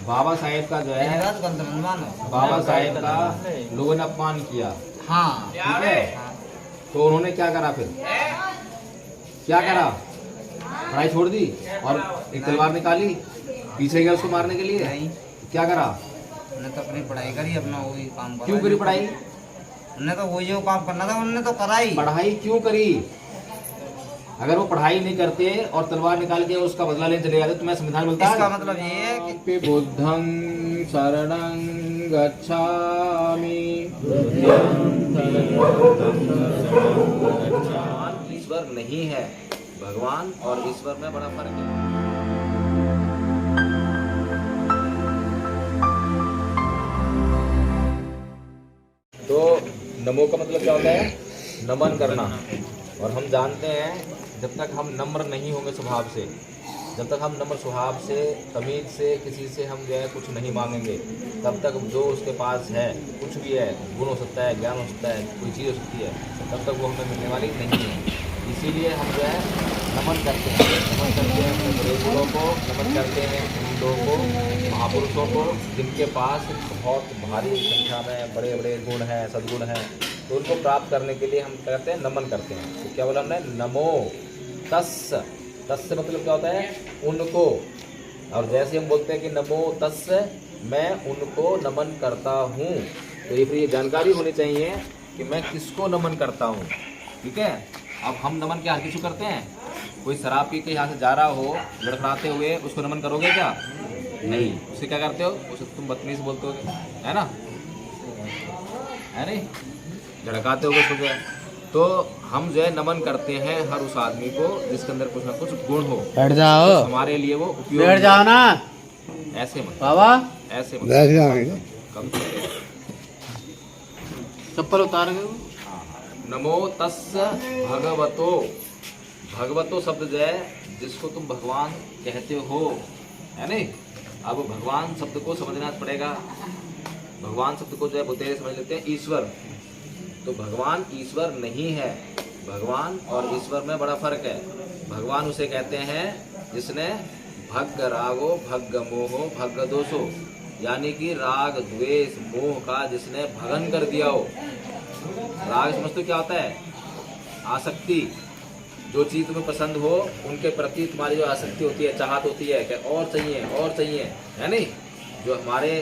बाबा साहेब का जो है, बाबा साहेब का लोगों ने अपमान किया। हाँ ठीक है, तो उन्होंने क्या करा फिर? क्या करा? पढ़ाई छोड़ दी और एक तलवार निकाली, पीछे गया उसको मारने के लिए। नहीं, क्या करा? उन्होंने तो अपनी पढ़ाई करी, अपना वही काम करा। क्यों करी पढ़ाई? उन्होंने तो वही जो काम करना था उन्होंने तो करा ही। पढ़ाई क्यों करी? अगर वो पढ़ाई नहीं करते और तलवार निकाल के उसका बदला लेने चले जाते तो मैं संविधान मिलता। इसका मतलब ये है कि बुद्धं शरणं गच्छामि। भगवान ईश्वर नहीं है, भगवान और ईश्वर में बड़ा फर्क है। तो नमो का मतलब क्या होता है? नमन करना। और हम जानते हैं जब तक हम नम्र नहीं होंगे स्वभाव से, जब तक हम नम्र स्वभाव से, तमीज से किसी से हम जो है कुछ नहीं मांगेंगे, तब तक जो उसके पास है, कुछ भी है, गुण हो सकता है, ज्ञान हो सकता है, कोई चीज़ हो सकती है, तब तक वो हमें मिलने वाली नहीं है। इसीलिए हम जो है नमन करते हैं, नमन करते हैं अपने बड़े गुणों को, नमन करते हैं उन लोगों को, महापुरुषों को जिनके पास बहुत भारी संख्या में बड़े बड़े गुण हैं, सद्गुण हैं, तो उनको प्राप्त करने के लिए हम क्या करते हैं? नमन करते हैं। तो क्या बोला हमने? नमो तस्। तस् मतलब क्या होता है? उनको। और जैसे हम बोलते हैं कि नमो तस्, मैं उनको नमन करता हूँ, तो ये फिर ये जानकारी होनी चाहिए कि मैं किसको नमन करता हूँ। ठीक है, अब हम नमन क्या किसको करते हैं? कोई शराब पी के यहाँ से जा रहा हो लड़खड़ाते हुए, उसको नमन करोगे क्या? नहीं। उसे क्या करते हो? उसे तुम बदतमीज बोलते हो, है ना? है नहीं? झड़काते हुए उसको जो है। तो हम जो है नमन करते हैं हर उस आदमी को जिसके अंदर कुछ ना कुछ गुण हो, बैठ जाओ, हमारे लिए वो उपयोग। बैठ जाओ ना ऐसे मत बाबा, ऐसे मत बैठ जाओ, कम से चप्पल उतार गए। नमो तस्य भगवतो। भगवतो शब्द जो है जिसको तुम भगवान कहते हो, है नहीं? अब भगवान शब्द को समझना पड़ेगा। भगवान शब्द को जो है बुद्धि समझ लेते हैं ईश्वर। तो भगवान ईश्वर नहीं है। भगवान और ईश्वर में बड़ा फर्क है। भगवान उसे कहते हैं जिसने भग्ग रागो भग्ग मोहो भग्ग दोषो, यानी कि राग द्वेष मोह का जिसने भगन कर दिया हो। राग समझते क्या होता है? आसक्ति। जो चीज़ तुम्हें पसंद हो उनके प्रति तुम्हारी जो आसक्ति होती है, चाहत होती है कि और चाहिए, है नहीं? जो हमारे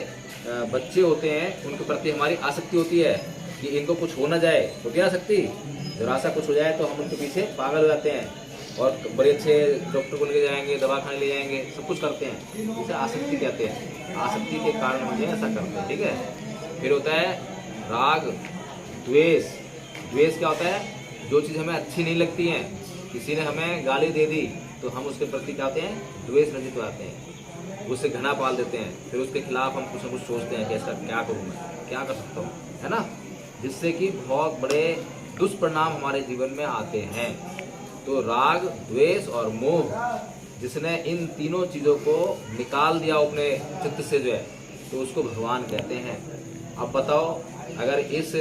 बच्चे होते हैं उनके प्रति हमारी आसक्ति होती है कि इनको कुछ हो ना जाए, तो क्या आसक्ति? जरा सा कुछ हो जाए तो हम उनके पीछे पागल हो जाते हैं और बड़े अच्छे डॉक्टर को ले जाएंगे, दवाखाने ले जाएंगे, सब कुछ करते हैं। इसे आसक्ति कहते हैं। आसक्ति के कारण मुझे ऐसा करते हैं। ठीक है, फिर होता है राग द्वेष। द्वेष क्या होता है? जो चीज़ हमें अच्छी नहीं लगती है, किसी ने हमें गाली दे दी तो हम उसके प्रति क्या होते हैं? द्वेष रहित हो जाते हैं, उससे घृणा पाल देते हैं। फिर उसके खिलाफ हम कुछ न कुछ सोचते हैं कि ऐसा क्या करूँ मैं, क्या कर सकता हूँ, है ना? जिससे कि बहुत बड़े दुष्परिणाम हमारे जीवन में आते हैं। तो राग द्वेष और मोह जिसने इन तीनों चीज़ों को निकाल दिया अपने चित्त से जो है, तो उसको भगवान कहते हैं। अब बताओ, अगर इस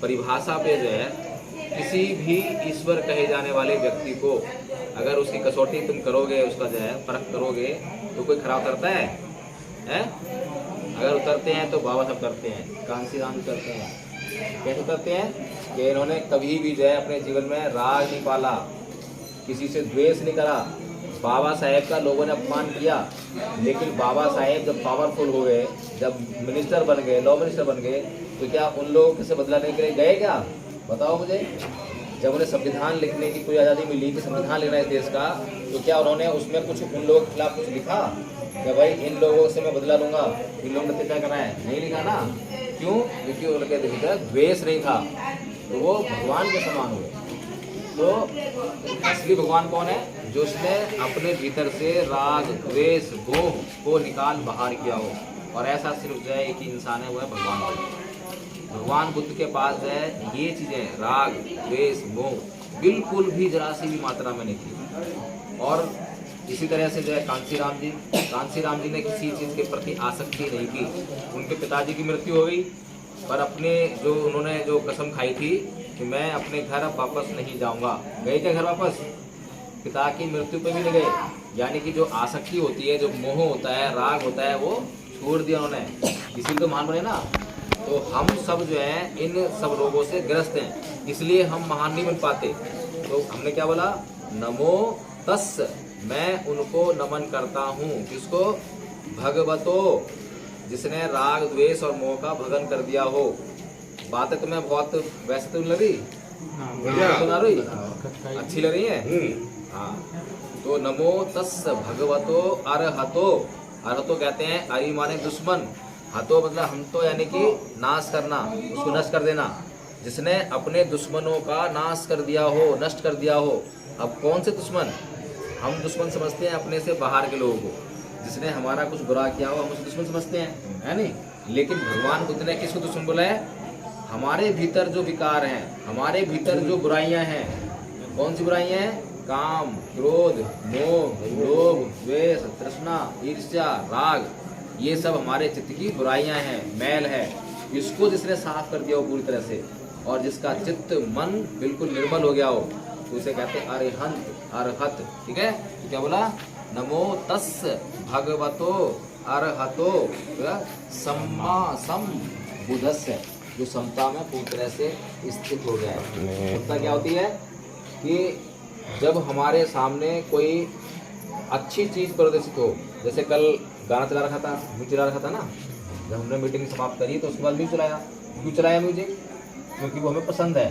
परिभाषा पे जो है किसी भी ईश्वर कहे जाने वाले व्यक्ति को अगर उसकी कसौटी तुम करोगे, उसका जो है परख करोगे, तो कोई खराब करता है? अगर उतरते हैं तो बाबा साहब करते हैं, कांसी राम करते हैं। कैसे उतरते हैं? कि इन्होंने कभी भी जो है अपने जीवन में राग नहीं पाला, किसी से द्वेष नहीं करा। बाबा साहेब का लोगों ने अपमान किया, लेकिन बाबा साहेब जब पावरफुल हो गए, जब मिनिस्टर बन गए, लॉ मिनिस्टर बन गए, तो क्या उन लोगों से बदला लेने के लिए गए क्या? बताओ मुझे। जब उन्हें संविधान लिखने की कोई आज़ादी मिली कि संविधान लिखना है देश का, तो क्या उन्होंने उसमें कुछ उन लोगों के खिलाफ कुछ लिखा कि भाई इन लोगों से मैं बदला लूंगा, इन लोगों ने क्या करना है? नहीं लिखा ना। क्यों? क्योंकि उनके भीतर द्वेष नहीं था, तो वो भगवान के समान हुए। तो असली भगवान कौन है? जो उसने अपने भीतर से राग द्वेष मोह को निकाल बाहर किया हो। और ऐसा सिर्फ जो है एक ही इंसान है, वो है भगवान। भगवान बुद्ध के पास जो है ये चीज़ें राग द्वेष मोह बिल्कुल भी जरा सी भी मात्रा में नहीं थी। और इसी तरह से जो है कांसी राम जी ने किसी चीज़ के प्रति आसक्ति नहीं की। उनके पिताजी की मृत्यु हो गई, पर अपने जो उन्होंने जो कसम खाई थी कि मैं अपने घर अब वापस नहीं जाऊंगा, गए क्या घर वापस? पिता की मृत्यु पे भी नहीं गए। यानी कि जो आसक्ति होती है, जो मोह होता है, राग होता है, वो छोड़ दिया उन्होंने, इसीलिए तो महान बने ना। तो हम सब जो है इन सब रोगों से ग्रस्त हैं, इसलिए हम महान नहीं बन पाते। तो हमने क्या बोला, नमो तस्, मैं उनको नमन करता हूँ। किसको? भगवतो, जिसने राग द्वेष और मोह का भगन कर दिया हो। बातें तुम्हें बहुत वैसे तो लग रही, सुना रही, अच्छी लग रही है। हाँ, तो नमो तस् भगवतो अरहतो। अरहतो कहते हैं अरि माने दुश्मन, हतो मतलब हम तो, यानी कि नाश करना, उसको नष्ट कर देना। जिसने अपने दुश्मनों का नाश कर दिया हो, नष्ट कर दिया हो। अब कौन से दुश्मन? हम दुश्मन समझते हैं अपने से बाहर के लोगों को, जिसने हमारा कुछ बुरा किया हो हम उसे दुश्मन समझते हैं, है नहीं। लेकिन भगवान बुद्ध ने किसको दुश्मन बोला है? हमारे भीतर जो विकार हैं, हमारे भीतर जो बुराइयां हैं। कौन सी बुराइयां हैं? काम, क्रोध, मोह, लोभ, द्वेष, तृष्णा, ईर्ष्या, राग, ये सब हमारे चित्त की बुराइयां हैं, मैल है। इसको जिसने साफ कर दिया हो पूरी तरह से, और जिसका चित्त मन बिल्कुल निर्मल हो गया हो, तो उसे कहते हैं अरिहंत, अरहत। ठीक है, तो क्या बोला? नमो तस् भगवतो अरहतो सम्मा सम बुद्धस्य, जो समता में पूरी तरह से स्थित हो गया है। समता क्या होती है? कि जब हमारे सामने कोई अच्छी चीज प्रदर्शित हो, जैसे कल गाना चला रखा था, म्यूजिक चला रखा था ना, जब हमने मीटिंग समाप्त करी तो उसके बाद म्यूजिक चलाया। क्यों चलाया म्यूजिक? क्योंकि वो हमें पसंद है।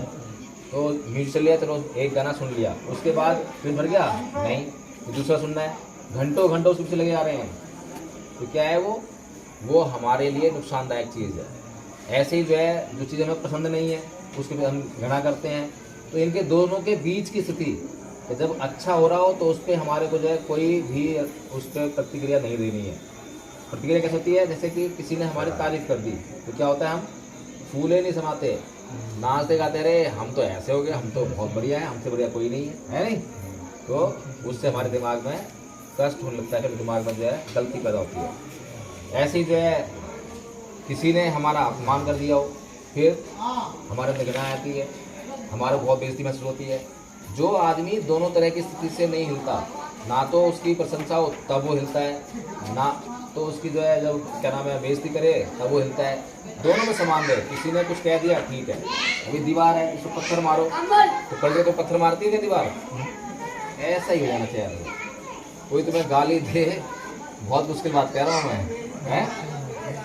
तो म्यूजिक चल लिया, चलो एक गाना सुन लिया, उसके बाद फिर भर गया नहीं, तो दूसरा सुनना है, घंटों घंटों उसके पीछे लगे आ रहे हैं। तो क्या है वो हमारे लिए नुकसानदायक चीज़ है। ऐसे ही जो है, जो चीज़ हमें पसंद नहीं है उसके भी हम घृणा करते हैं। तो इनके दोनों के बीच की स्थिति, तो जब अच्छा हो रहा हो तो उस पर हमारे को जो है कोई भी उस पर प्रतिक्रिया नहीं देनी है। प्रतिक्रिया कैसे होती है? जैसे कि किसी ने हमारी तारीफ कर दी तो क्या होता है, हम फूले नहीं समाते, नाचते गाते रहे, हम तो ऐसे हो गए, हम तो बहुत बढ़िया है, हमसे बढ़िया कोई नहीं है नहीं। तो उससे हमारे दिमाग में कष्ट होने लगता है, फिर दिमाग में जो है गलती पैदा होती है। ऐसे ही जो है किसी ने हमारा अपमान कर दिया हो, फिर हमारे अंदर घृणा आती है, हमारे बहुत बेइज्जती महसूस होती है। जो आदमी दोनों तरह की स्थिति से नहीं हिलता, ना तो उसकी प्रशंसा हो तब वो हिलता है, ना तो उसकी जो है जब क्या नाम है बेइज्जती करे तब वो हिलता है। दोनों में समान है। किसी ने कुछ कह दिया, ठीक है, अभी दीवार है, इसको पत्थर मारो, तो पलटे तो पत्थर मारती है क्या दीवार? ऐसा ही हो जाना चाहिए। कोई तुम्हें गाली दे, बहुत मुश्किल बात कह रहा हूँ मैं, है,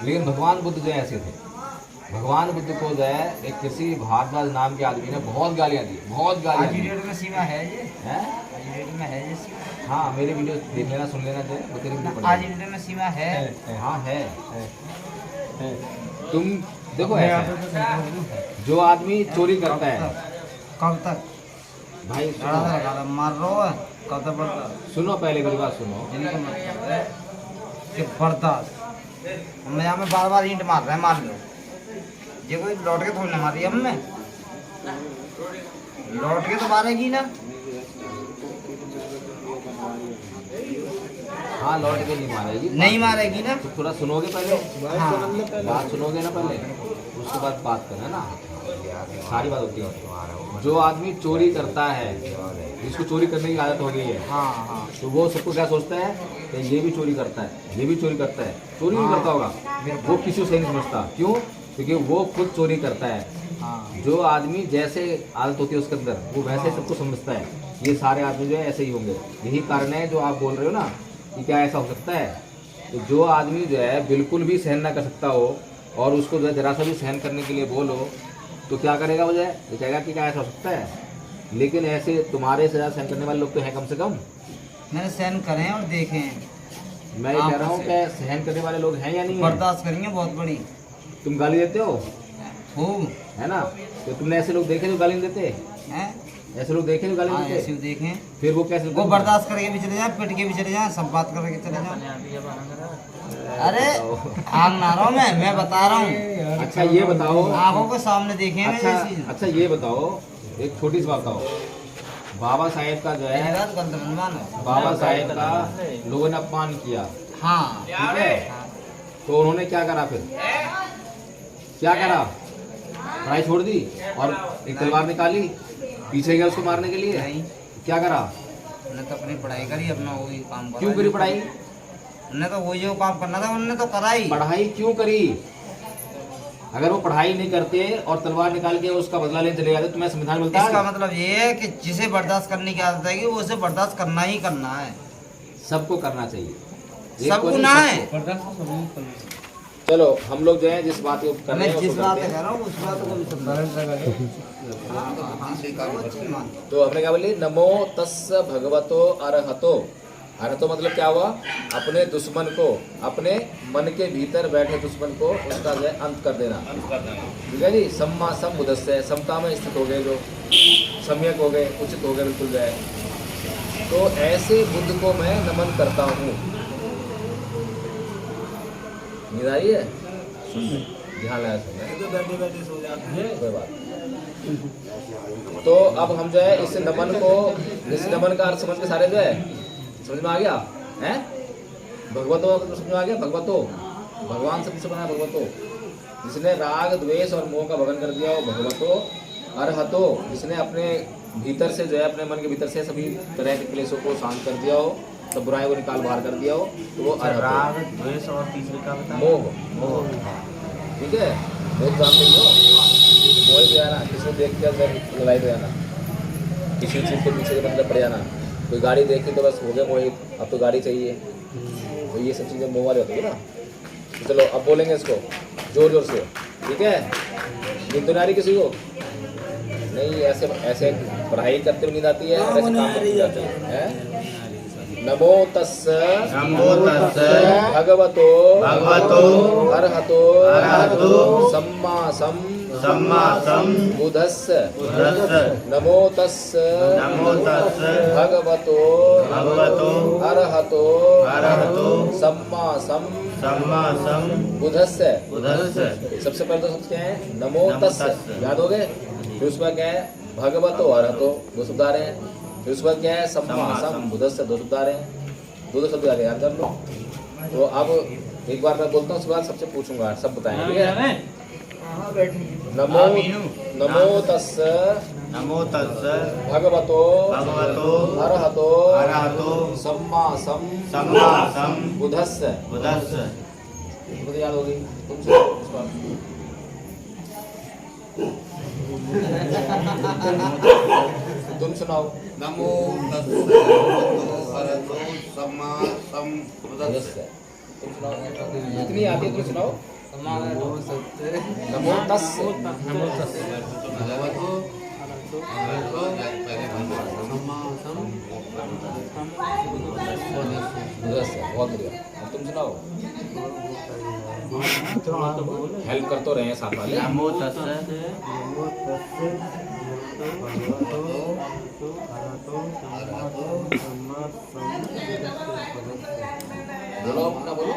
लेकिन भगवान बुद्ध जो ऐसे थे। भगवान बुद्ध को जो है एक किसी भारद्वाज नाम के आदमी ने बहुत गालियाँ दी, बहुत गालियाँ दी। आज में सीमा है ये, हैं? आज डेट में है ये सीमा। हाँ, मेरे वीडियो देख लेना, सुन लेना, जो वो तेरे वीडियो आज डेट में सीमा है। हाँ है। तुम देखो, ऐसा जो आदमी चोरी करता है, कब तक भाई सुनो, मार रहा है, कब तक बढ़ता? सुनो पहले मेरी बात सुनो। जिनका मतलब है कि बर्दाश्त, हमें यहाँ में बार बार ईंट मार रहे हैं, मार लो, ये कोई लौट के थोड़ी ना मारी हमने, लौट के तो मारेगी ना। हाँ, लौट के नहीं मारेगी, नहीं मारेगी ना। तो थोड़ा सुनोगे पहले, हाँ। बात सुनोगे ना पहले, उसके बाद बात करना ना, सारी बात होती है। जो आदमी चोरी करता है, जिसको चोरी करने की आदत हो गई है, हाँ हाँ, तो वो सबको क्या सोचता है कि ये भी चोरी करता है, ये भी चोरी करता है, चोरी नहीं करता होगा, वो किसी को सही नहीं समझता। क्यों? क्योंकि वो खुद चोरी करता है। हाँ। जो आदमी जैसे आदत होती है उसके अंदर, वो वैसे सबको समझता है। ये सारे आदमी जो है ऐसे ही होंगे। यही कारण है जो आप बोल रहे हो ना कि क्या ऐसा हो सकता है। तो जो आदमी जो है बिल्कुल भी सहन ना कर सकता हो और उसको जो है जरा सा भी सहन करने के लिए बोलो, तो क्या करेगा? वो जो है ये कहेगा कि क्या ऐसा हो सकता है। लेकिन ऐसे तुम्हारे से ज़्यादा सहन करने वाले लोग तो हैं कम से कम। मैंने सहन करें और देखे हैं, मैं ये कह रहा हूँ कि सहन करने वाले लोग हैं या नहीं है? बर्दाश्त करेंगे बहुत बड़ी। तुम गाली देते हो, खूब है ना? तो तुमने ऐसे लोग देखे जो गाली नहीं देते? हैं, ऐसे लोग देखे जो गाली हाँ, नहीं ऐसे देते? देखें। फिर वो कैसे? वो बर्दाश्त करके भी चले जाए, पिट के भी चले जाए, सब बात करके चले जाए। अरे आग ना रहा हूँ मैं बता रहा हूँ। अच्छा ये बताओ, आंखों के सामने देखे हैं अच्छा ये चीज। अच्छा ये बताओ, एक छोटी सी बात बताओ। बाबा साहेब का जो है, बाबा साहेब का लोगों ने अपमान किया, हाँ, ठीक है? तो उन्होंने क्या करा? फिर क्या करा? पढ़ाई छोड़ दी और एक तलवार निकाली, पीछे गया उसको मारने के लिए। नहीं, क्या करा? मैंने तो अपनी पढ़ाई करी, अपना वही काम करा। क्यों करी पढ़ाई? उन्हें तो वही जो काम करना था उन्होंने तो करा ही। पढ़ाई क्यों करी? अगर वो पढ़ाई नहीं करते और तलवार निकाल के उसका बदला लेने चले जाते, तुम्हें संविधान मिलता इसका है? मतलब ये है कि जिसे बर्दाश्त करने की आदत है कि वो उसे बर्दाश्त करना ही करना है। सबको करना चाहिए, एक सबको को नहीं, ना सबको। है। चलो हम लोग जो है जिस बात को कर रहे मैं हैं जिस उसको बात करते कह हैं। रहा हूँ उस बात को भी समझ। तो हमने क्या बोली? नमो तस्स भगवतो अरहतो। अरहतो मतलब क्या हुआ? अपने दुश्मन को, अपने मन के भीतर बैठे दुश्मन को उसका जो है अंत कर देना। ठीक है जी। सम्मा सम बुद्धस्य, समता में स्थित हो गए, जो सम्यक हो गए, उचित हो गए, बिल्कुल जो है। तो ऐसे बुद्ध को मैं नमन करता हूँ। नींद आ रही है? ध्यान लगा सुनना, बैठे बैठे सो जाते हैं। कोई बात। तो अब हम जो है इस नमन को, इस नमन का अर्थ समझ के सारे जो है समझ में आ गया है? भगवतो का मतलब समझ में आ गया? भगवतो भगवान शब्द से बना है भगवतो। जिसने राग द्वेष और मोह का भगन कर दिया हो, भगवतो। अरहतो, जिसने अपने भीतर से जो है, अपने मन के भीतर से सभी तरह के क्लेशों को शांत कर दिया हो, सब बुराई को निकाल बाहर कर दिया हो, तो वो अरहतो। राग द्वेष और तीसरे का बता। मोह, मोह, ठीक है। मोह जानते हो? मोह जो है ना, किसी को देख के अगर लड़ाई हो जाना, किसी चीज़ के पीछे मतलब पड़ जाना, कोई गाड़ी देखी तो बस हो गया मोहित, अब तो गाड़ी चाहिए। तो ये सब चीज़ें मोह वाली होती है ना। तो चलो अब बोलेंगे इसको जोर जोर से, ठीक है? नींद तो नहीं आ रही किसी को? नहीं, ऐसे ऐसे पढ़ाई करते हुए नींद आती है, ऐसे काम करते हुए आती है। नमो तस्स भगवतो अरहतो सम्मा सम बुद्धस्य। नमो तस्स भगवतो अरहतो सम्मा सम बुद्धस्य। सबसे पहले तो शब्द क्या है? नमो तस्स, याद हो गए? फिर उसके बाद क्या है? भगवतो अरहतो, दो शब्द आ रहे हैं। फिर उसके बाद क्या है? सम्मा सम बुद्धस्य, दो शब्द आ रहे हैं। दो शब्द आ गए, याद कर लो। तो अब एक बार मैं बोलता हूँ, उसके बाद सबसे पूछूंगा, सब बताएंगे, ठीक है? नमो तस्स भगवतो अरहतो सम्मा सम बुद्धस्य। मुझे याद होगी, तुम सुनाओ इस बार। तुम सुनाओ। नमो तस्स भगवतो अरहतो सम्मा सम बुद्धस्य। तुम सुनाओ, जितनी आती है तुम सुनाओ। नमो तस्स भगवतो अरहतो सम्मा सम बुद्धस्य। बहुत बढ़िया। अब तुम सुनाओ, हेल्प कर तो रहे हैं साथ वाले। नमो तस्स बोलो अपना, बोलो।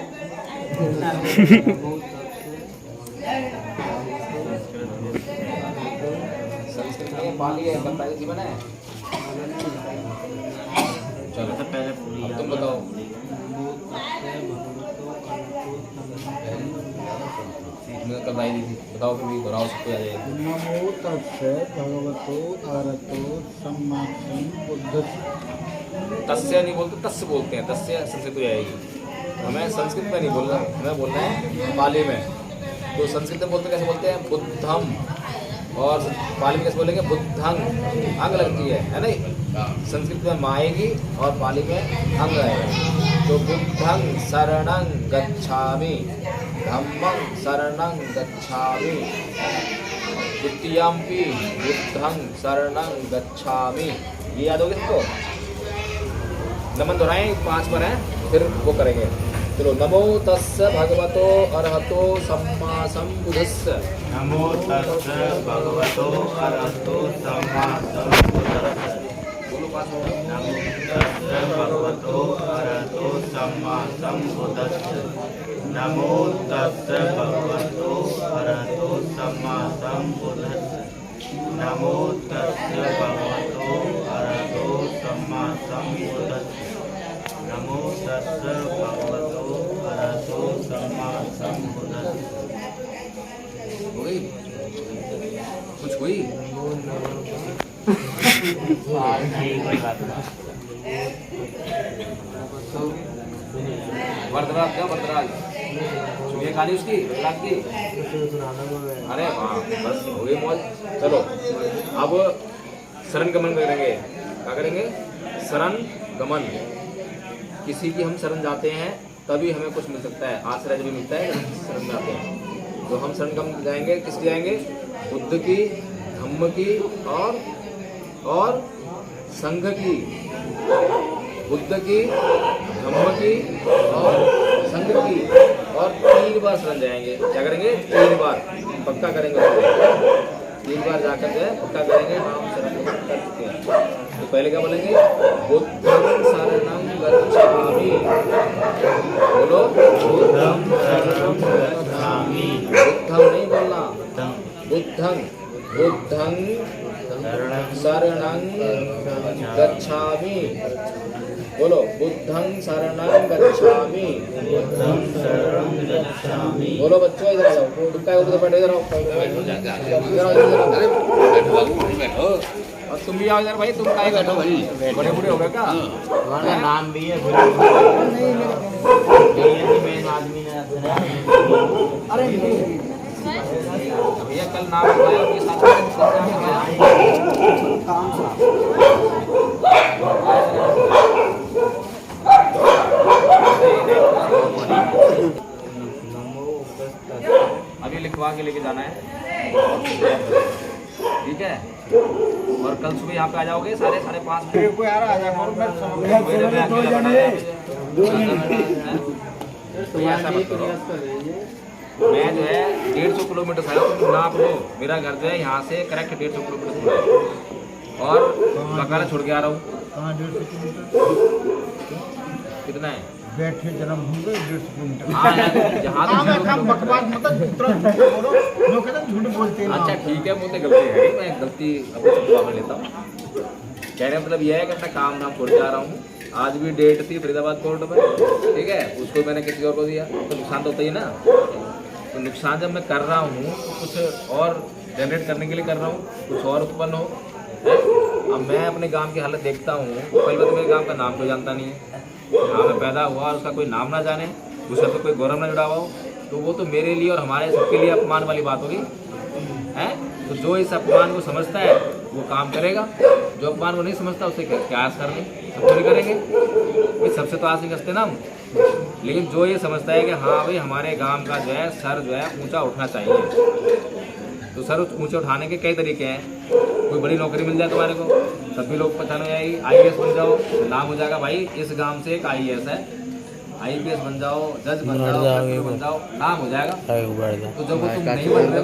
संस्कृत में पाली है, बताइए जीवन है। चलो अब तुम बताओ। तुमने कल लाई दी थी, बताओ फिर भी, दोहराओ, सबको याद है। नमो तस्से भगवतो अरहतो सम्मा बुद्धस्य। तस्य नहीं बोलते, तस्य बोलते हैं। तस्य संस्कृत में आएगी। हमें संस्कृत में नहीं बोलना, हमें बोलना है पाली में। तो संस्कृत में बोलते कैसे बोलते हैं? बुद्धम। और पाली में कैसे बोलेंगे? बुद्धंग। अंग लगती है नहीं? संस्कृत में माँ आएगी और पाली में अंग आएगा। तो बुद्धंग शरणं गच्छामि, धम्मं शरणं गच्छामि, द्वितीयम्पि बुद्धं शरणं गच्छामि। ये याद होगा सबको? नमन दोहराएं, 5 पर हैं, फिर वो करेंगे। चलो, नमो तस्स भगवतो अरहतो सम्मा सम्बुद्धस्य। नमो तस्स भगवतो अरहतो सम्मा सम्बुद्धस्य। बोलो 5 बार। नमो तस्स भगवतो अरहतो सम्मा सम्बुद्धस्य। नमो तस्स भगवतो अरहतो सम्मा सम्बुद्धस्य। नमो तस्स भगवतो अरहतो सम्मा सम्बुद्धस्य। नमो तस्स भगवतो अरहतो सम्मा सम्बुद्धस्य। हो गई? कुछ हुई? वर्तमान आज सुनिए कहानी उसकी रात की। अरे वाह, बस हो गई मौज। चलो अब शरण गमन करेंगे। क्या करेंगे? शरण गमन। किसी की हम शरण जाते हैं तभी हमें कुछ मिल सकता है, आश्रय भी मिलता है, शरण में आते हैं। तो हम शरण गमन जाएंगे, किसकी जाएंगे? बुद्ध की, धम्म की और संघ की। बुद्ध की, धम्म की और संघ की। और 3 बार शरण जाएंगे। क्या करेंगे? 3 बार पक्का करेंगे। 3 बार जाकर जो है पक्का करेंगे हम शरण गमन कर चुके हैं। तो पहले क्या बोलेंगे? बुद्धं शरणं गच्छामि। बोलो, बुद्धं शरणं गच्छामि। बुद्धं नहीं बोलना, बुद्धं शरणं गच्छामि। बोलो, बुद्धं शरणं गच्छामि। बोलो बच्चों, इधर आ जाओ। तुम क्या उधर बैठो, इधर आओ। बैठो। और तुम भी आओ इधर भाई। तुम क्या बैठो भाई, बड़े बूढ़े हो गए क्या? हमारा नाम भी है मेन आदमी ने। भैया कल नाम बताया उनके साथ अभी लिखवा के लेके जाना है, ठीक है? और कल सुबह यहाँ पे आ जाओगे 5:30 तो ऐसा मत करो। मैं जो है 150 किलोमीटर से आया हूँ, तुम नाप लो। मेरा घर जो है यहाँ से करेक्ट 150 किलोमीटर दूर है और बकाला छोड़ के आ रहा हूँ। कितना है? बैठे जन्म होंगे 150 किलोमीटर। हाँ, यहाँ बकवास मतलब बोलो, लोग कहते हैं झूठ बोलते हैं। अच्छा ठीक है, मुझे गलती है, मैं गलती अपने संभाल में लेता हूँ। कहने मतलब यह है कि मैं काम धाम छोड़ के आ रहा हूँ। आज भी डेट थी फरीदाबाद कोर्ट में, ठीक है? उसको मैंने किसी और को दिया तो नुकसान तो होता ही ना। तो नुकसान जब मैं कर रहा हूँ तो कुछ और जनरेट करने के लिए कर रहा हूँ, कुछ और उत्पन्न हो। अब मैं अपने गांव की हालत देखता हूँ, पहले तो मेरे गांव का नाम कोई जानता नहीं है। हाँ, मैं पैदा हुआ और उसका कोई नाम ना जाने, उसका तो कोई गौरव ना जुड़ा हुआ हो, तो वो तो मेरे लिए और हमारे सबके लिए अपमान वाली बात होगी, है? तो जो इस अपमान को समझता है वो काम करेगा, जो अपमान को नहीं समझता उसे क्या आस करनी, सब नहीं करेंगे। ये सबसे तो आस नहीं कसते ना हम। लेकिन जो ये समझता है कि हाँ भाई हमारे गांव का जो है सर जो है ऊंचा उठना चाहिए, तो सर ऊंचे उठाने के कई तरीके हैं। कोई बड़ी नौकरी मिल जाए तुम्हारे को, तब भी लोग पहचान हो जाएगी। IAS बन जाओ, नाम हो जाएगा भाई इस गांव से एक IAS है। IPS बन जाओ, जज बन जाओ, कलेक्टर बन जाओ, नाम हो जाएगा। तो जब वो तुम नहीं बन रहे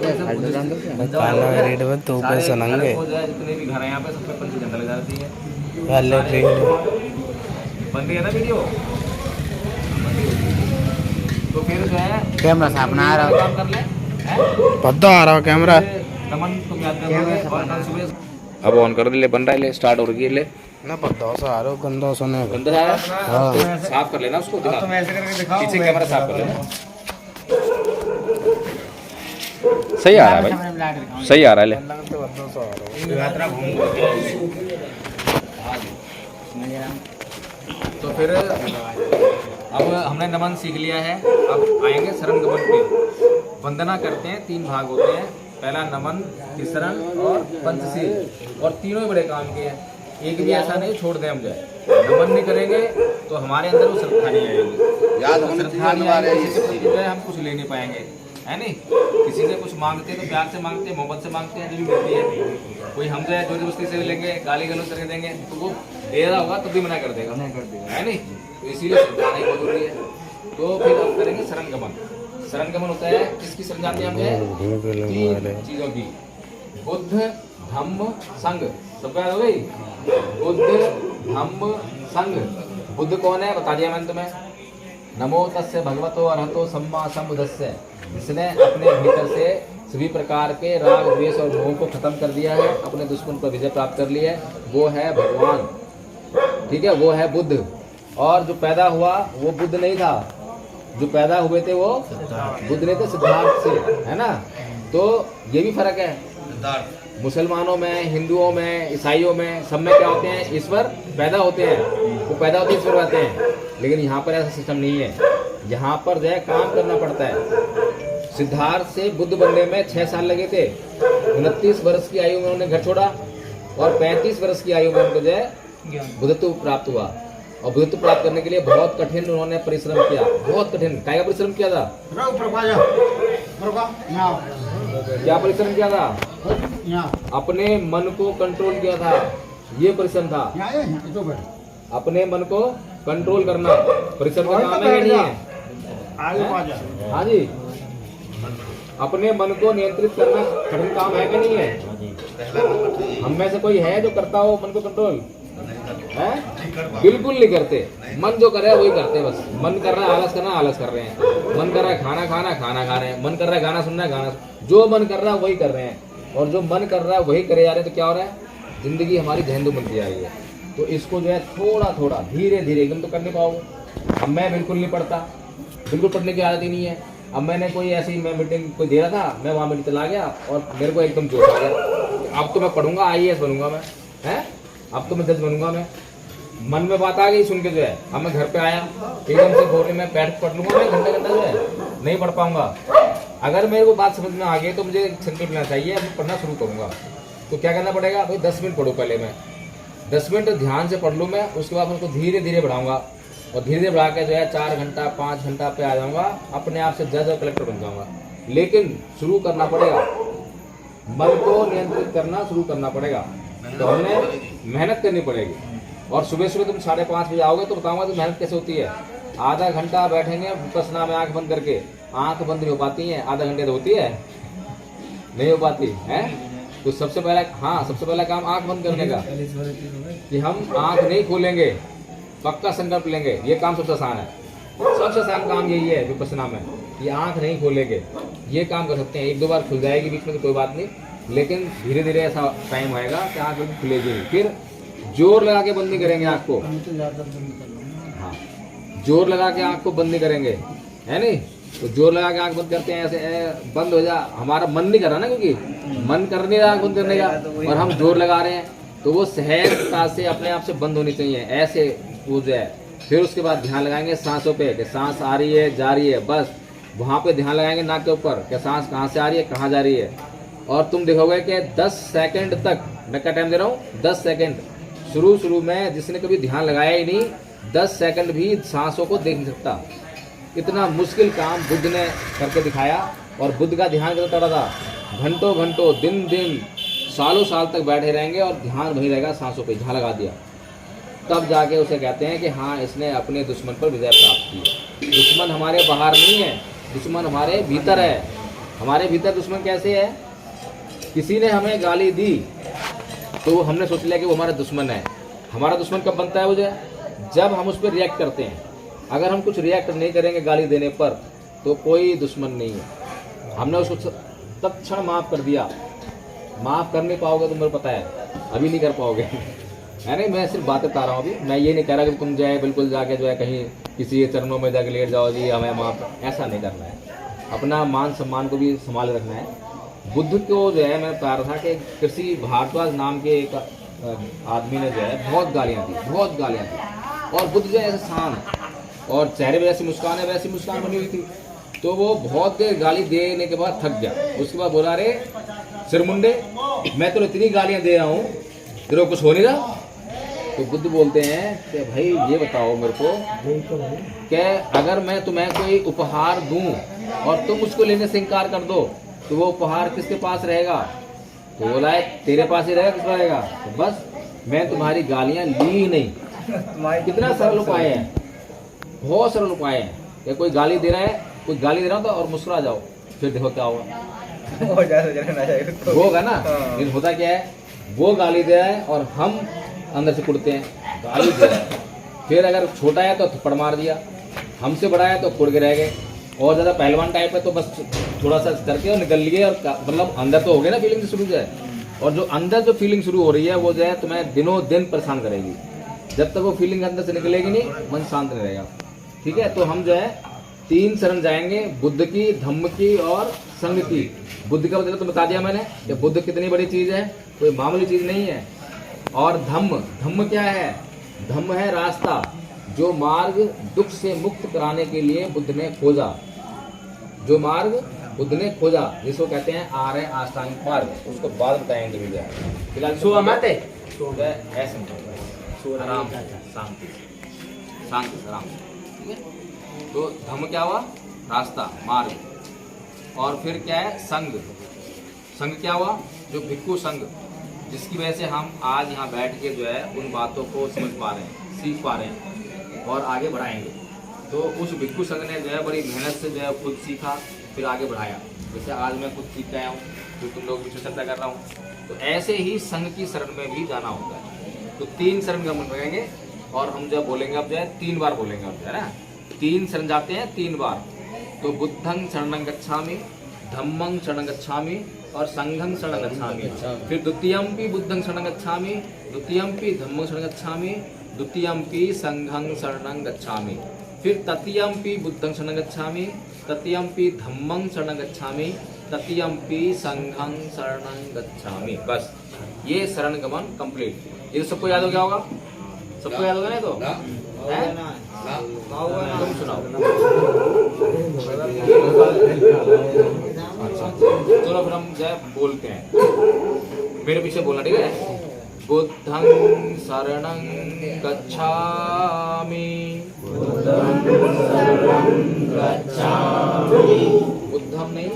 तो जितने भी घर हैं यहाँ पे सब पे पंची झंडा लगा जाती है। बन रही है ना वीडियो? तो फिर जो है कैमरा साफ ना आ रहा, काम कर ले, पता आ रहा कैमरा। नमन तुम याद करोगे और कल सुबह अब ऑन कर दे। ले बन रहा है, ले स्टार्ट हो रही है। ले ना पता सा आ रहा, गंदा सा नहीं गंदा आ रहा है, साफ कर लेना उसको, दिखा। तुम ऐसे करके दिखाओ, पीछे कैमरा साफ कर लेना। सही आ रहा है भाई, सही आ रहा है। ले तो फिर अब हमने नमन सीख लिया है। अब आएंगे शरण गमन पे। वंदना करते हैं, 3 भाग होते हैं। पहला नमन, त्रिशरण और पंचशील, और तीनों ही बड़े काम के हैं। एक भी ऐसा नहीं छोड़ दें हम जाए। नमन नहीं करेंगे तो हमारे अंदर वो श्रद्धा नहीं आएगी। याद होने श्रद्धा नहीं आएगी, ये किसी के प्रति जो है हम कुछ ले नहीं पाएंगे, है नहीं? किसी से कुछ मांगते हैं तो प्यार से मांगते हैं, मोहब्बत से मांगते हैं, जो भी मिलती है। कोई हम जो है जोर जबरदस्ती से लेंगे, गाली गलौज करके देंगे तो वो दे रहा होगा तो भी मना कर देगा, है नहीं? तो इसीलिए श्रद्धा नहीं बहुत जरूरी है। तो फिर अब करेंगे शरण गमन। शरण गमन होता है किसकी शरण जाते हैं हम? 3 चीजों की, बुद्ध, धम्म, संघ। सब याद हो गई? बुद्ध, धम्म, संघ। बुद्ध कौन है बता दिया मैंने तुम्हें। नमो तस्य भगवतो अरहतो सम्मा सम्बुद्धस्य, जिसने अपने भीतर से सभी प्रकार के राग द्वेष और मोह को खत्म कर दिया है, अपने दुश्मन पर विजय प्राप्त कर ली है, वो है भगवान, ठीक है? वो है बुद्ध। और जो पैदा हुआ वो बुद्ध नहीं था, जो पैदा हुए थे वो बुद्ध नहीं थे, सिद्धार्थ से, है ना? तो ये भी फर्क है। मुसलमानों में, हिंदुओं में, ईसाइयों में, सब में क्या होते हैं? ईश्वर पैदा होते हैं, वो पैदा होते ईश्वर रहते हैं। लेकिन यहाँ पर ऐसा सिस्टम नहीं है। यहाँ पर जो है काम करना पड़ता है। सिद्धार्थ से बुद्ध बनने में 6 साल लगे थे। 29 वर्ष की आयु में उन्होंने घर छोड़ा और 35 वर्ष की आयु में उनको जो है बुद्धत्व प्राप्त हुआ। और बुद्धत्व प्राप्त करने के लिए बहुत कठिन उन्होंने परिश्रम किया, बहुत कठिन। क्या परिश्रम किया था? क्या परिश्रम किया था? अपने मन को कंट्रोल किया था, ये परिश्रम था। अपने मन को कंट्रोल करना परिश्रम का काम है नहीं है? हाँ जी, अपने मन को नियंत्रित करना कठिन काम है कि नहीं है? हम में से कोई है जो करता हो मन को कंट्रोल? है? बिल्कुल नहीं करते। मन जो कर रहा है वही करते हैं बस। मन कर रहा है आलस करना, आलस कर रहे हैं। मन कर रहा है खाना खाना, खाना खा रहे हैं। मन कर रहा है गाना सुनना, गाना। जो मन कर रहा है वही कर रहे हैं, और जो मन कर रहा है वही करे जा रहे हैं। तो क्या हो रहा है? जिंदगी हमारी जहनुम बनती जा रही है। तो इसको जो है थोड़ा थोड़ा धीरे धीरे, एकदम तो कर नहीं पाओगे। अब मैं बिल्कुल नहीं पढ़ता, बिल्कुल पढ़ने की आदत ही नहीं है। अब मैंने कोई ऐसी मैं मीटिंग कोई दे रहा था, मैं वहाँ मीटिंग चला गया और मेरे को एकदम जोश आ गया, अब तो मैं पढ़ूंगा, IAS बनूंगा मैं, है अब तो मैं जज बनूंगा मैं। मन में बात आ गई सुन के जो है, अब मैं घर पे आया एकदम से बोले मैं बैठ पढ़ लूंगा, मैं घंटा घंटा जो है नहीं पढ़ पाऊंगा। अगर मेरे को बात समझ में आ गई तो मुझे संकल्प लेना चाहिए, अब पढ़ना शुरू करूंगा। तो क्या करना पड़ेगा भाई? 10 मिनट पढ़ो पहले, मैं 10 मिनट ध्यान से पढ़ लूँ मैं, उसके बाद उसको धीरे धीरे बढ़ाऊंगा और धीरे धीरे बढ़ा के जो है 4 घंटा 5 घंटा पे आ जाऊंगा, अपने आप से जज और कलेक्टर बन जाऊंगा। लेकिन शुरू करना पड़ेगा, मन को नियंत्रित करना शुरू करना पड़ेगा। तो हमने मेहनत करनी पड़ेगी। और सुबह सुबह तुम 5:30 बजे आओगे तो बताऊंगा तो मेहनत कैसे होती है। आधा घंटा बैठेंगे विपश्यना में आंख बंद करके, आंख बंद नहीं हो पाती है, आधा घंटे तो होती है, नहीं हो पाती है। तो सबसे पहला, हाँ सबसे पहला काम आंख बंद करने का, कि हम आंख नहीं खोलेंगे, पक्का संकल्प लेंगे। ये काम सबसे आसान है, सबसे आसान काम यही है विपश्यना में, ये आंख नहीं खोलेंगे। ये काम कर सकते हैं, 1-2 बार खुल जाएगी बीच में तो कोई बात नहीं, लेकिन धीरे धीरे ऐसा टाइम आएगा कि आंख बिल्कुल खुलेगी नहीं। फिर जोर लगा के बंद नहीं करेंगे आंख को, हाँ जोर लगा के आंख को बंद नहीं करेंगे, है नहीं? तो जोर लगा के आंख बंद करते हैं, ऐसे बंद हो जा, हमारा मन नहीं कर रहा ना, क्योंकि मन कर नहीं रहा आंख बंद करने का, और हम जोर लगा रहे हैं, तो वो सहजता से अपने आप से बंद होनी चाहिए, ऐसे हो जाए। फिर उसके बाद ध्यान लगाएंगे सांसों पे, कि सांस आ रही है जा रही है, बस वहाँ पे ध्यान लगाएंगे नाक के ऊपर, कि सांस कहाँ से आ रही है कहाँ जा रही है। और तुम देखोगे कि 10 सेकंड तक, मैं क्या टाइम दे रहा हूँ 10 सेकंड। शुरू में जिसने कभी ध्यान लगाया ही नहीं, 10 सेकंड भी सांसों को देख नहीं सकता। इतना मुश्किल काम बुद्ध ने करके दिखाया, और बुद्ध का ध्यान करता रहा था, घंटों घंटों दिन दिन सालों साल तक बैठे रहेंगे और ध्यान वही रहेगा सांसों पे, ध्यान लगा दिया। तब जाके उसे कहते हैं कि हाँ इसने अपने दुश्मन पर विजय प्राप्त की। दुश्मन हमारे बाहर नहीं है, दुश्मन हमारे भीतर है। हमारे भीतर दुश्मन कैसे है? किसी ने हमें गाली दी तो हमने सोच लिया कि वो हमारा दुश्मन है। हमारा दुश्मन कब बनता है? वो जो है जब हम उस पर रिएक्ट करते हैं। अगर हम कुछ रिएक्ट नहीं करेंगे गाली देने पर तो कोई दुश्मन नहीं है। हमने उसको तत्क्षण माफ़ कर दिया। माफ़ कर नहीं पाओगे तो मुझे पता है, अभी नहीं कर पाओगे है नहीं? मैं सिर्फ बातें बता रहा हूँ अभी। मैं ये नहीं कह रहा कि तुम जो है बिल्कुल जाके जो है कहीं किसी के चरणों में जाके लेट जाओ जी हमें माफ़, ऐसा नहीं करना है। अपना मान सम्मान को भी संभाल रखना है। बुद्ध को जो है मैं बता रहा था कि कृषि भारद्वाज नाम के एक आदमी ने जो है बहुत गालियाँ दी, बहुत गालियाँ दी। और बुद्ध जो है ऐसे शांत और चेहरे पे जैसी मुस्कान है वैसी मुस्कान बनी हुई थी। तो वो बहुत देर गाली देने के बाद थक गया। उसके बाद बोला, अरे सिरमुंडे मैं तो इतनी गालियाँ दे रहा हूँ, तेरे को कुछ हो नहीं रहा? तो बुद्ध बोलते हैं कि भाई ये बताओ मेरे को कि अगर मैं तुम्हें कोई उपहार दूं और तुम उसको लेने से इनकार कर दो तो वो उपहार किसके पास रहेगा? तो बोला है तेरे पास ही रहेगा, किस पास रहेगा? तो बस मैं तुम्हारी गालियां ली ही नहीं। कितना सरल उपाय है, बहुत सरल उपाय है। कि कोई गाली दे रहा है, कोई गाली दे रहा हो तो और मुस्कुरा जाओ, फिर देखो क्या होगा ना। लेकिन होता क्या है, वो गाली दे रहा है और हम अंदर से कुड़ते हैं, गाली दे रहा है। फिर अगर छोटा है तो थप्पड़ मार दिया, हमसे बड़ा है तो कुड़ के रह गए, और ज़्यादा पहलवान टाइप है तो बस थोड़ा सा करके और निकल लिए। और मतलब अंदर तो हो गया ना फीलिंग शुरू जो है, और जो अंदर जो फीलिंग शुरू हो रही है वो जो है तुम्हें दिनों दिन परेशान करेगी। जब तक वो फीलिंग अंदर से निकलेगी नहीं, मन शांत नहीं रहेगा। ठीक है, तो हम जो है 3 शरण जाएंगे, बुद्ध की, धम्म की और संघ की। बुद्ध का मतलब तो बता दिया मैंने कि बुद्ध कितनी बड़ी चीज़ है, कोई मामूली चीज़ नहीं है। और धम्म, धम्म क्या है? धम्म है रास्ता। जो मार्ग दुख से मुक्त कराने के लिए बुद्ध ने खोजा, जो मार्ग बुद्ध ने खोजा जिसको कहते हैं आर्य अष्टांगिक मार्ग, उसको बाद बताएंगे भैया। फिलहाल सुबह मत है। ऐसे आराम से, शांति शांति से, आराम से, ठीक है। तो धम्म क्या हुआ? रास्ता, मार्ग। और फिर क्या है? संघ। संघ क्या हुआ? जो भिक्खु संघ, जिसकी वजह से हम आज यहाँ बैठ के जो है उन बातों को समझ पा रहे हैं, सीख पा रहे हैं और आगे बढ़ाएंगे। तो उस भिक्खु संघ ने जो है बड़ी मेहनत से जो है खुद सीखा, फिर आगे बढ़ाया। जैसे आज मैं खुद सीख गया हूँ, तो तुम लोग भी चर्चा कर रहा हूँ। तो ऐसे ही संघ की शरण में भी जाना होता है। तो 3 शरण का मन रखेंगे और हम जब बोलेंगे अब जो है 3 बार बोलेंगे, अब जो है ना 3 शरण जाते हैं 3 बार। तो बुद्धं शरणं गच्छामि, धम्मं शरणं गच्छामि और संघं शरणं गच्छामि। फिर द्वितीयंपि बुद्धं शरणं गच्छामि, द्वितीयंपि धम्मं शरणं गच्छामि, द्वितीयंपि संघं शरणं गच्छामि। फिर तृतीयंपि बुद्धं शरणं गच्छामि, तृतीयंपि धम्मं शरणं गच्छामि, तृतीयंपि संघं शरणं गच्छामि। बस ये शरण गमन कंप्लीट। ये सबको याद हो गया होगा? सबको याद होगा ना? तो हैं? तुम सुनाओ। अच्छा, चलो फिर हम जो है बोलते हैं, मेरे पीछे बोलना, ठीक है? बुद्धं शरणं गच्छामि, बुद्धं नहीं,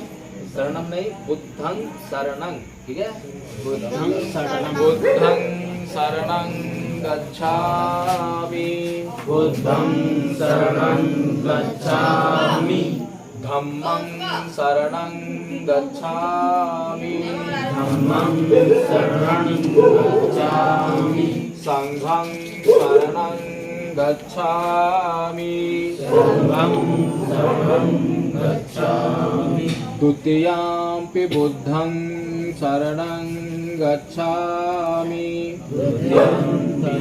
शरणं नहीं, बुद्धं शरणं, ठीक है? बुद्धं शरणं गच्छामि, बुद्धं शरणं गच्छामि, धम्मं शरणं गच्छामि, धम्मं शरणं गच्छामि, संघं शरणं गच्छामि, संघं शरणं गच्छामि, द्वितीयंपि बुद्धं शरणं गच्छामि, द्वितीयंपि